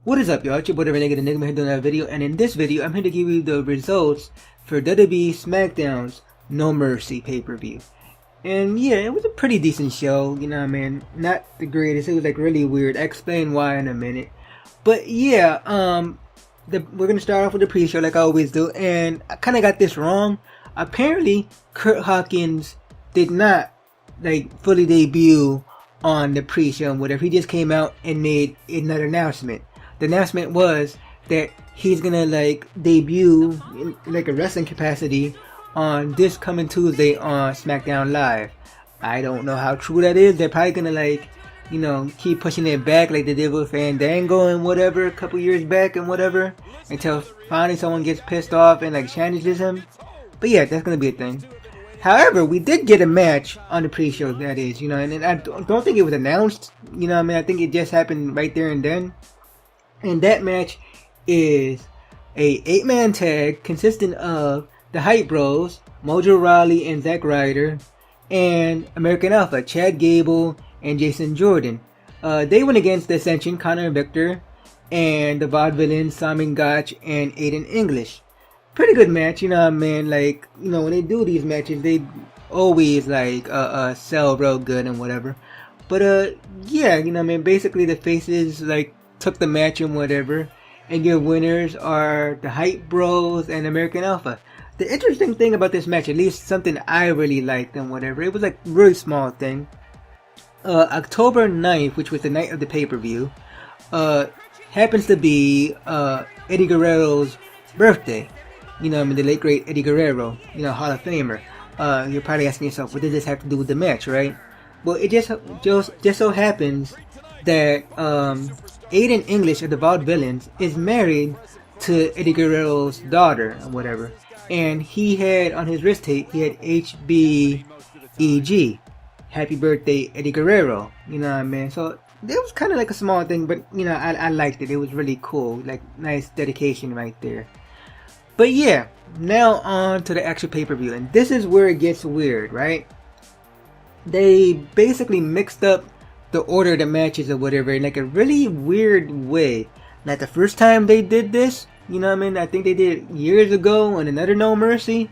What is up, y'all? It's your boy, the Renegade Enigma, here doing another video, and in this video, I'm here to give you the results for WWE Smackdown's No Mercy pay-per-view. And yeah, it was a pretty decent show, you know what I mean? Not the greatest, it was like really weird. I'll explain why in a minute. But yeah, we're gonna start off with the pre-show like I always do, and I kinda got this wrong. Apparently, Kurt Hawkins did not, fully debut on the pre-show and whatever. He just came out and made another announcement. The announcement was that he's gonna debut in a wrestling capacity on this coming Tuesday on Smackdown Live. I don't know how true that is. They're probably gonna keep pushing it back like they did with Fandango and whatever a couple years back and whatever, until finally someone gets pissed off and challenges him. But yeah, that's gonna be a thing. However, we did get a match on the pre-show, that is, and I don't think it was announced, I think it just happened right there and then. And that match is a 8-man tag consisting of the Hype Bros, Mojo Rawley and Zack Ryder, and American Alpha, Chad Gable and Jason Jordan. They went against the Ascension, Connor and Victor, and the Vaudevillains, Simon Gotch and Aiden English. Pretty good match, when they do these matches, they always sell real good and whatever. But yeah, basically the faces took the match and whatever, and your winners are the Hype Bros and American Alpha. The interesting thing about this match, at least something I really liked and whatever, it was a really small thing. October 9th, which was the night of the pay-per-view, happens to be Eddie Guerrero's birthday. The late great Eddie Guerrero, Hall of Famer. You're probably asking yourself, what does this have to do with the match, right? Well, it just so happens that Aiden English of the Vaudevillains is married to Eddie Guerrero's daughter or whatever, and he had on his wrist tape, he had HBEG, Happy Birthday Eddie Guerrero, so it was kind of a small thing, but I liked it. It was really cool, nice dedication right there. But yeah, now on to the actual pay-per-view, and this is where it gets weird, right? They basically mixed up the order of the matches or whatever in a really weird way. Not the first time they did this, I think they did it years ago on another No Mercy.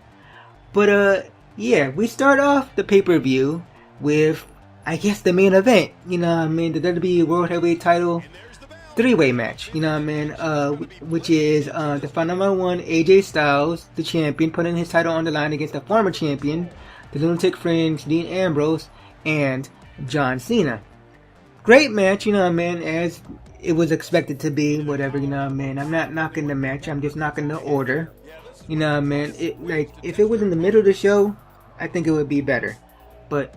But yeah, we start off the pay-per-view with, I guess, the main event, the WWE World Heavyweight Title 3-way match, which is the Phenomenal One, AJ Styles, the champion, putting his title on the line against the former champion, the Lunatic Fringe, Dean Ambrose, and John Cena. Great match, as it was expected to be, whatever, I'm not knocking the match, I'm just knocking the order, it, if it was in the middle of the show, I think it would be better, but,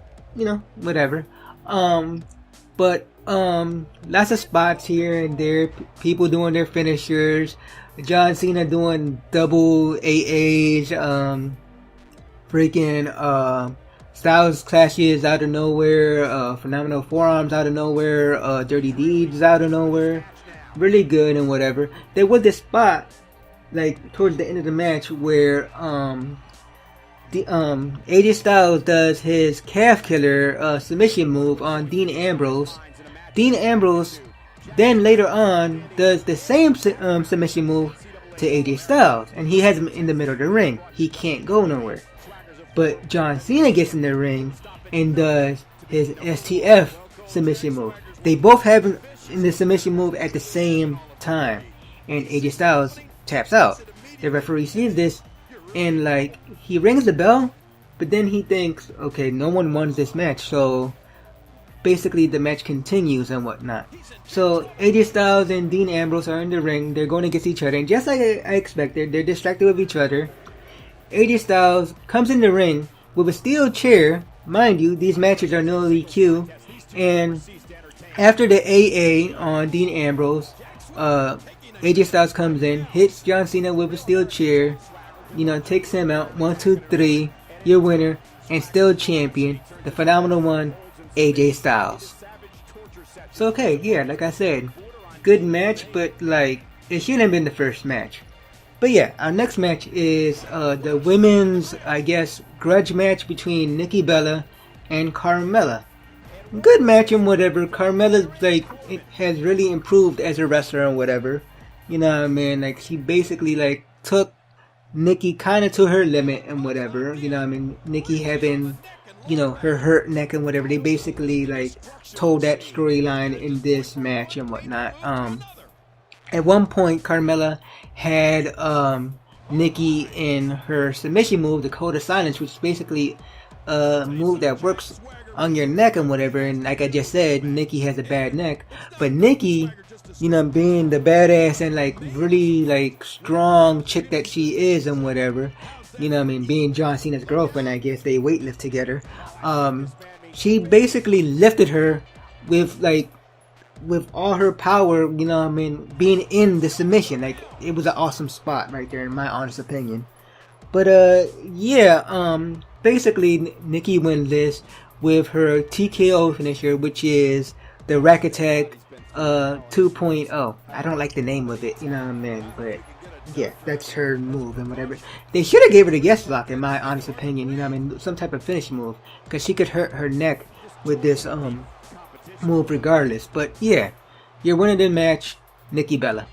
whatever. Lots of spots here and there, people doing their finishers, John Cena doing double AAs, Styles clashes out of nowhere, phenomenal forearms out of nowhere, dirty deeds out of nowhere, really good and whatever. There was this spot, towards the end of the match where, AJ Styles does his calf killer, submission move on Dean Ambrose. Dean Ambrose then later on does the same, submission move to AJ Styles, and he has him in the middle of the ring. He can't go nowhere. But John Cena gets in the ring and does his STF submission move. They both have him in the submission move at the same time. And AJ Styles taps out. The referee sees this and he rings the bell, but then he thinks, okay, no one won this match, so basically the match continues and whatnot. So AJ Styles and Dean Ambrose are in the ring. They're going against each other, and just like I expected, they're distracted with each other. AJ Styles comes in the ring with a steel chair. Mind you, these matches are no DQ. And after the AA on Dean Ambrose, AJ Styles comes in, hits John Cena with a steel chair, takes him out. 1, 2, 3, your winner and still champion, the Phenomenal One, AJ Styles. So okay, yeah, like I said, good match, but it shouldn't have been the first match. But yeah, our next match is the women's, I guess, grudge match between Nikki Bella and Carmella. good match and whatever. Carmella's like it has really improved as a wrestler and whatever. You know what I mean? Like she basically like took Nikki kind of to her limit and whatever. You know what I mean? Nikki having, you know, her hurt neck and whatever. They basically like told that storyline in this match and whatnot. At one point, Carmella had Nikki in her submission move, the Code of Silence, which is basically a move that works on your neck and whatever. And like I just said, Nikki has a bad neck, but Nikki, you know, being the badass and like really like strong chick that she is and whatever, you know what I mean, being John Cena's girlfriend, I guess they weightlift together. She basically lifted her with all her power, you know what I mean, being in the submission. Like it was an awesome spot right there in my honest opinion. But basically Nikki wins this with her TKO finisher, which is the Rack Attack 2.0. I don't like the name of it, you know what I mean, but yeah, that's her move and whatever. They should have gave her the guest lock in my honest opinion, you know what I mean, some type of finish move, because she could hurt her neck with this move regardless. But yeah, you're winning the match, Nikki Bella.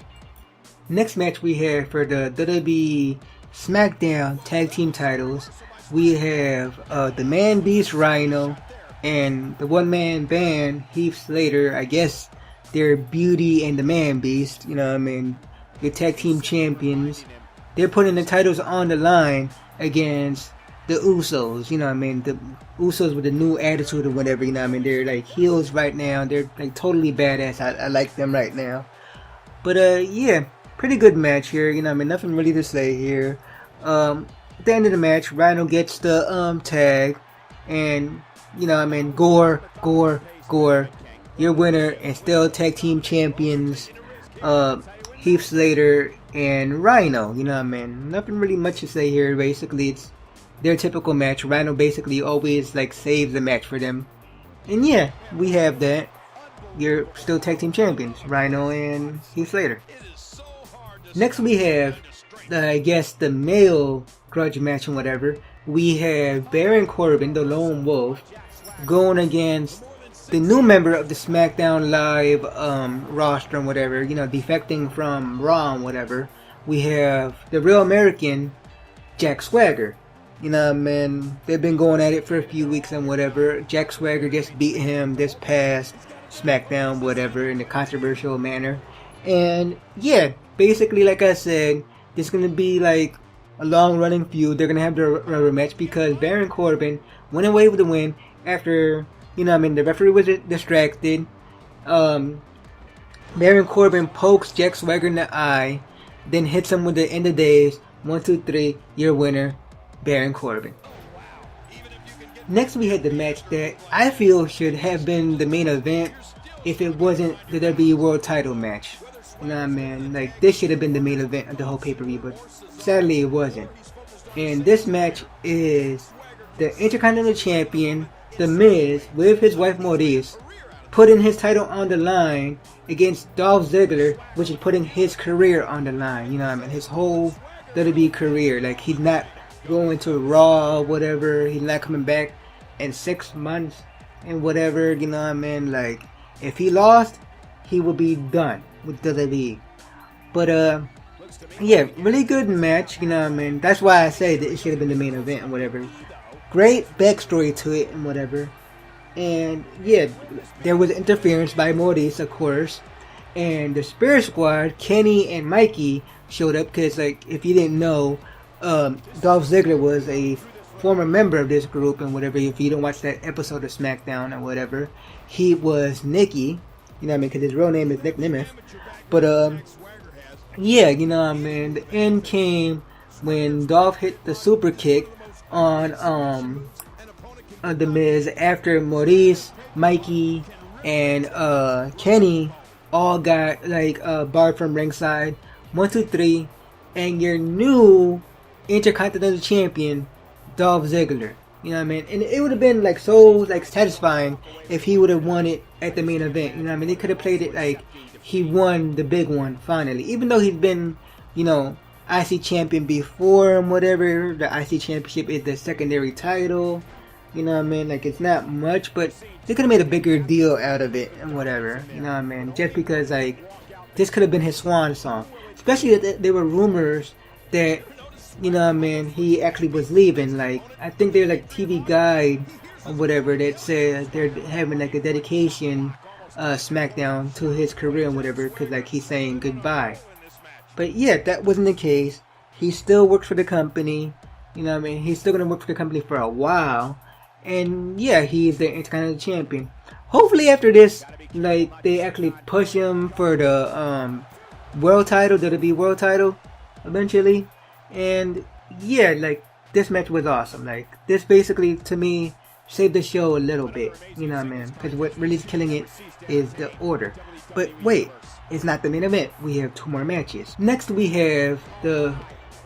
Next match we have for the WWE Smackdown Tag Team titles, we have the Man Beast Rhino and the one-man band Heath Slater. I guess they're Beauty and the Man Beast, you know what I mean, the tag team champions. They're putting the titles on the line against the Usos, you know what I mean, the Usos with a new attitude or whatever, you know what I mean. They're like heels right now, they're like totally badass. I like them right now. But yeah, pretty good match here, you know what I mean, nothing really to say here. At the end of the match, Rhino gets the tag, and you know what I mean, Gore, your winner and still tag team champions, Heath Slater and Rhino, you know what I mean, nothing really much to say here. Basically it's their typical match. Rhino basically always like saves the match for them, and yeah, we have that. You're still tag team champions, Rhino and Heath Slater. Next we have I guess the male grudge match and whatever. We have Baron Corbin, the Lone Wolf, going against the new member of the SmackDown Live roster and whatever, you know, defecting from Raw and whatever. We have the Real American, Jack Swagger. You know, man, they've been going at it for a few weeks and whatever. Jack Swagger just beat him this past SmackDown, whatever, in a controversial manner. And yeah, basically, like I said, this is going to be like a long running feud. They're going to have the rubber match because Baron Corbin went away with the win after, you know, I mean, the referee was distracted. Baron Corbin pokes Jack Swagger in the eye, then hits him with the end of days. 1, 2, 3, your winner, Baron Corbin. Next we had the match that I feel should have been the main event if it wasn't the WWE World Title match. Nah, man, like this should have been the main event of the whole pay-per-view, but sadly it wasn't. And this match is the Intercontinental Champion, The Miz, with his wife Maurice, putting his title on the line against Dolph Ziggler, which is putting his career on the line. You know what I mean? His whole WWE career. Like, he's not going to Raw or whatever. He's not coming back in 6 months and whatever. You know what I mean? Like, if he lost, he would be done with WWE. But yeah, really good match, you know what I mean. That's why I say that it should have been the main event and whatever. Great backstory to it and whatever. And yeah, there was interference by Maurice, of course. And the Spirit Squad, Kenny and Mikey, showed up because, like, if you didn't know, Dolph Ziggler was a former member of this group and whatever. If you don't watch that episode of SmackDown or whatever, he was Nicky. You know what I mean? Because his real name is Nick Nemeth. But, yeah, you know what I mean? The end came when Dolph hit the super kick on The Miz after Maurice, Mikey, and Kenny all got, like, barred from ringside. 1, 2, 3. And your new Intercontinental Champion, Dolph Ziggler. You know what I mean? And it would have been like so like satisfying if he would have won it at the main event. You know what I mean? They could have played it like he won the big one finally. Even though he's been, you know, IC champion before and whatever. The IC championship is the secondary title. You know what I mean? Like, it's not much, but they could have made a bigger deal out of it and whatever. You know what I mean? Just because, like, this could have been his swan song. Especially that there were rumors that, you know what I mean, he actually was leaving. Like, I think they're like TV Guide or whatever that said they're having like a dedication Smackdown to his career and whatever, because like he's saying goodbye. But yeah, that wasn't the case. He still works for the company. You know what I mean? He's still gonna work for the company for a while. And yeah, he's the Intercontinental Champion. Hopefully after this, like, they actually push him for the world title, WWE world title, eventually. And yeah, like, this match was awesome. Like, this basically, to me, saved the show a little bit. You know what I mean? Because what really is killing it is the order. But wait, it's not the main event. We have 2 more matches. Next we have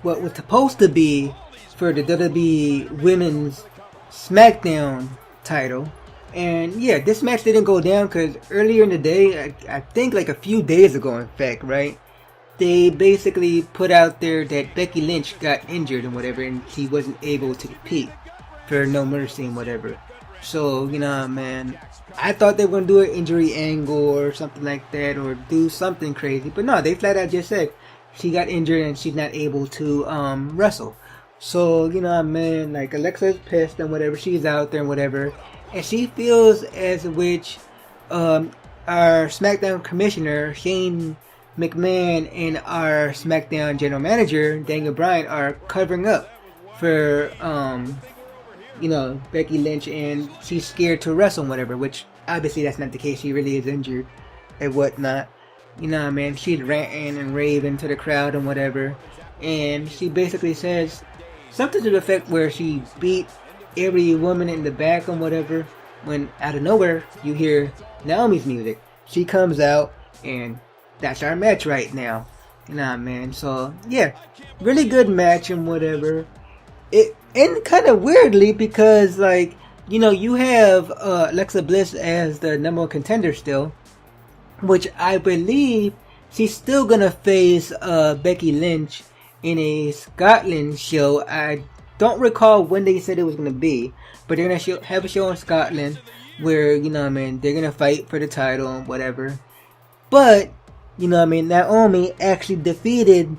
what was supposed to be for the WWE Women's Smackdown title. And yeah, this match didn't go down because earlier in the day, I think like a few days ago in fact, right? They basically put out there that Becky Lynch got injured and whatever, and she wasn't able to compete for No Mercy and whatever. So, you know, man, I thought they were going to do an injury angle or something like that, or do something crazy. But no, they flat out just said she got injured and she's not able to wrestle. So, you know, man, like, Alexa's pissed and whatever, she's out there and whatever. And she feels as which our SmackDown commissioner, Shane McMahon, and our SmackDown general manager, Daniel Bryan, are covering up for, you know, Becky Lynch, and she's scared to wrestle and whatever, which obviously that's not the case. She really is injured and whatnot. You know what I mean? She's ranting and raving to the crowd and whatever. And she basically says something to the effect where she beat every woman in the back and whatever, when out of nowhere you hear Naomi's music. She comes out, and that's our match right now. You know what I mean? So yeah, really good match and whatever. It and kind of weirdly, because like, you know, you have Alexa Bliss as the #1 contender still, which I believe she's still gonna face Becky Lynch in a Scotland show. I don't recall when they said it was gonna be, but they're gonna have a show in Scotland where, you know what I mean, they're gonna fight for the title and whatever. But, you know what I mean, Naomi actually defeated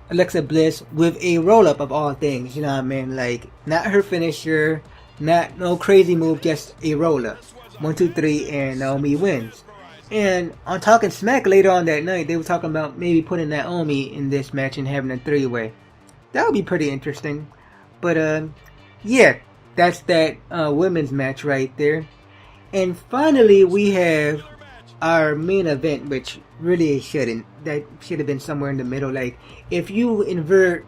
Alexa Bliss with a roll-up of all things. You know what I mean? Like, not her finisher, not no crazy move, just a roll-up. 1, 2, 3, and Naomi wins. And on Talking Smack later on that night, they were talking about maybe putting Naomi in this match and having a 3-way. That would be pretty interesting. But, yeah, that's that women's match right there. And finally, we have our main event, which really shouldn't. That should have been somewhere in the middle. Like, if you invert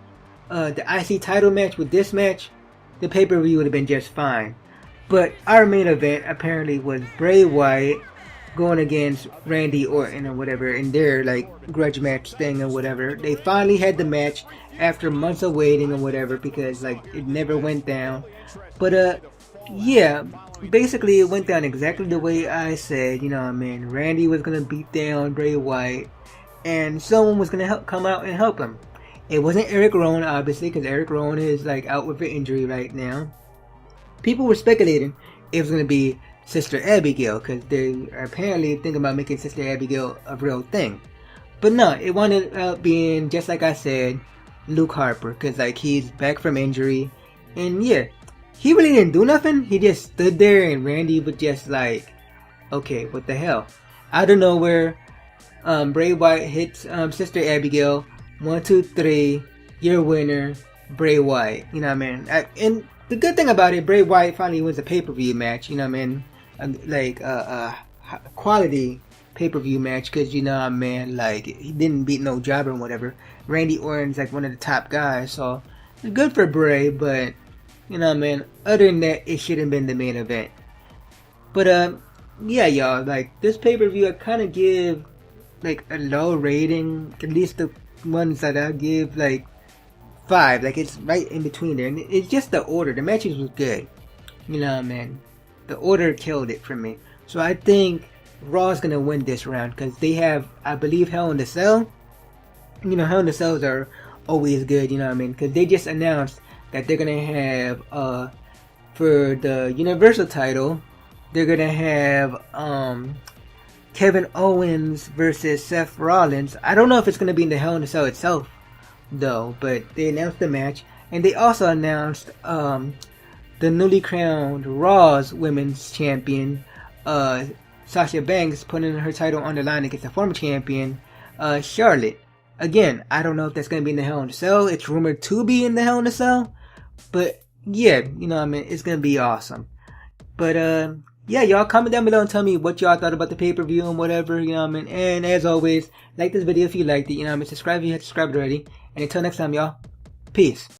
the IC title match with this match, the pay-per-view would have been just fine. But our main event apparently was Bray Wyatt going against Randy Orton or whatever in their like grudge match thing or whatever. They finally had the match after months of waiting or whatever, because like it never went down. But yeah, basically it went down exactly the way I said. You know what I mean? Randy was gonna beat down Bray Wyatt, and someone was gonna come out and help him. It wasn't Eric Rowan, obviously, because Eric Rowan is like out with an injury right now. People were speculating it was gonna be Sister Abigail, because they are apparently thinking about making Sister Abigail a real thing. But no, it wound up being, just like I said, Luke Harper, because like he's back from injury. And yeah, he really didn't do nothing. He just stood there, and Randy was just like, okay, what the hell? Out of nowhere, Bray Wyatt hits Sister Abigail. 1, 2, 3, your winner, Bray Wyatt. You know what I mean? And the good thing about it, Bray Wyatt finally wins a pay-per-view match. You know what I mean? Like a quality pay-per-view match, because you know what I mean, like he didn't beat no jobber or whatever. Randy Orton's like one of the top guys, so it's good for Bray. But you know what I mean, other than that, it shouldn't have been the main event. But yeah, y'all, like this pay-per-view, I kind of give like a low rating. At least the ones that I give like 5. Like it's right in between there, and it's just the order. The matches was good. You know what I mean? The order killed it for me. So I think Raw's gonna win this round, because they have, I believe, Hell in a Cell. You know, Hell in a Cells are always good. You know what I mean? Because they just announced that they're gonna have for the Universal title, they're gonna have Kevin Owens versus Seth Rollins. I don't know if it's gonna be in the Hell in a Cell itself, though, but they announced the match, and they also announced the newly crowned Raw's Women's Champion, Sasha Banks, putting her title on the line against the former champion, Charlotte. Again, I don't know if that's going to be in the Hell in a Cell. It's rumored to be in the Hell in a Cell. But, yeah, it's going to be awesome. But, yeah, y'all comment down below and tell me what y'all thought about the pay-per-view and whatever, And as always, like this video if you liked it, Subscribe if you haven't subscribed already. And until next time, y'all, peace.